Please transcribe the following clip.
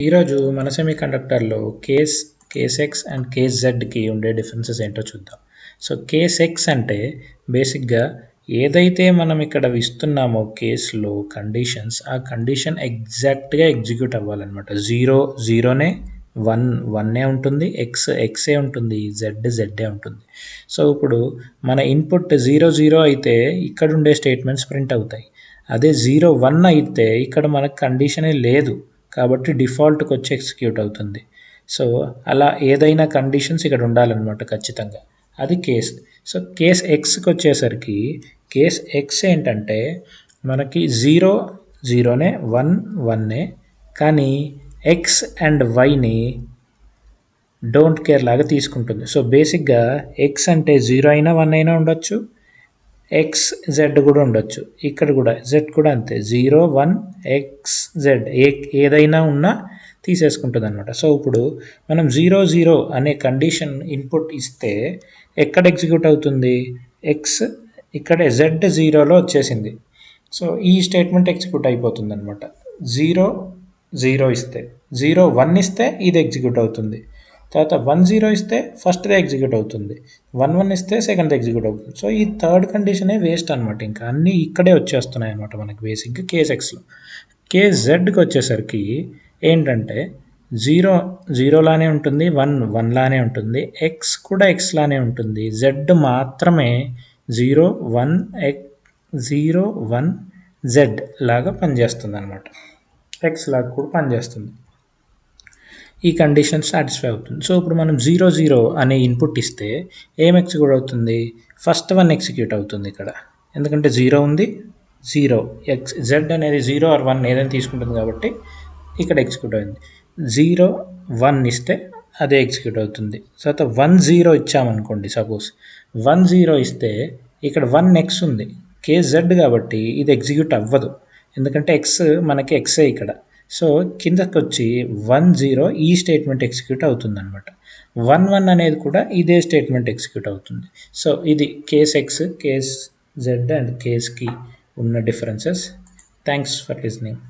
ఈరోజు మన సెమీకండక్టర్లో case X and case జెడ్కి ఉండే డిఫరెన్సెస్ ఏంటో చూద్దాం. సో కేస్ ఎక్స్ అంటే బేసిక్గా ఏదైతే మనం ఇక్కడ ఇస్తున్నామో కేస్లో కండిషన్స్, ఆ కండిషన్ ఎగ్జాక్ట్గా ఎగ్జిక్యూట్ అవ్వాలన్నమాట. జీరోనే, వన్నే ఉంటుంది, ఎక్సే ఉంటుంది, జెడ్డే ఉంటుంది. సో ఇప్పుడు మన ఇన్పుట్ 0 అయితే ఇక్కడ ఉండే స్టేట్మెంట్స్ ప్రింట్ అవుతాయి. అదే 0 1 అయితే ఇక్కడ మనకు కండిషనే లేదు కాబట్టి డిఫాల్ట్కి వచ్చి ఎగ్జిక్యూట్ అవుతుంది. సో అలా ఏదైనా కండిషన్స్ ఇక్కడ ఉండాలన్నమాట ఖచ్చితంగా. అది కేస్. సో కేస్ ఎక్స్కి వచ్చేసరికి కేస్ ఎక్స్ ఏంటంటే మనకి 0 1 కానీ ఎక్స్ అండ్ వైని డోంట్ కేర్ లాగా తీసుకుంటుంది. సో బేసిక్గా ఎక్స్ అంటే 0 అయినా 1 అయినా ఉండొచ్చు, ఎక్స్ జెడ్ కూడా ఉండొచ్చు. ఇక్కడ కూడా జెడ్ కూడా అంతే, 0 1 ఎక్స్ జెడ్ ఏదైనా ఉన్నా తీసేసుకుంటుంది అనమాట. సో ఇప్పుడు మనం 0 అనే కండిషన్ ఇన్పుట్ ఇస్తే ఎక్కడ ఎగ్జిక్యూట్ అవుతుంది? ఎక్స్ ఇక్కడ జెడ్ 0లో వచ్చేసింది. సో ఈ స్టేట్మెంట్ ఎగ్జిక్యూట్ అయిపోతుంది అనమాట. 0 ఇస్తే, 1 ఇస్తే ఇది ఎగ్జిక్యూట్ అవుతుంది. తర్వాత 10 ఇస్తే ఫస్ట్దే ఎగ్జిక్యూట్ అవుతుంది, 11 ఇస్తే సెకండ్ ఎగ్జిక్యూట్ అవుతుంది. సో ఈ థర్డ్ కండిషనే వేస్ట్ అనమాట. ఇంకా అన్నీ ఇక్కడే వచ్చేస్తున్నాయి అనమాట మనకి బేసిక్గా కేస్ ఎక్స్లో. కేస్ జెడ్కి వచ్చేసరికి ఏంటంటే 0 లానే ఉంటుంది, 1 లానే ఉంటుంది, ఎక్స్ కూడా ఎక్స్ లానే ఉంటుంది, జెడ్ మాత్రమే 0 1 జెడ్ లాగా పనిచేస్తుంది అనమాట, ఎక్స్ లాగా కూడా పనిచేస్తుంది. ఈ కండిషన్ సాటిస్ఫై అవుతుంది. సో ఇప్పుడు మనం 0 అనే ఇన్పుట్ ఇస్తే ఏం ఎగ్జిక్యూట్ అవుతుంది? ఫస్ట్ వన్ ఎగ్జిక్యూట్ అవుతుంది ఇక్కడ, ఎందుకంటే 0 ఉంది, 0 జెడ్ అనేది 0 ఆర్ 1 ఏదైనా తీసుకుంటుంది కాబట్టి ఇక్కడ ఎగ్జిక్యూట్ అయింది. 0 1 ఇస్తే అదే ఎగ్జిక్యూట్ అవుతుంది. తర్వాత 10 ఇచ్చామనుకోండి, సపోజ్ 10 ఇస్తే ఇక్కడ 1 ఎక్స్ ఉంది, కేస్ జెడ్ కాబట్టి ఇది ఎగ్జిక్యూట్ అవ్వదు, ఎందుకంటే ఎక్స్ మనకి ఎక్సే ఇక్కడ. సో కిందకి వచ్చి 10 ఈ స్టేట్మెంట్ ఎగ్జిక్యూట్ అవుతుంది అనమాట. 11 అనేది కూడా ఇదే స్టేట్మెంట్ ఎగ్జిక్యూట్ అవుతుంది. సో ఇది case X, case Z and కేస్కి ఉన్న డిఫరెన్సెస్. Thanks for listening.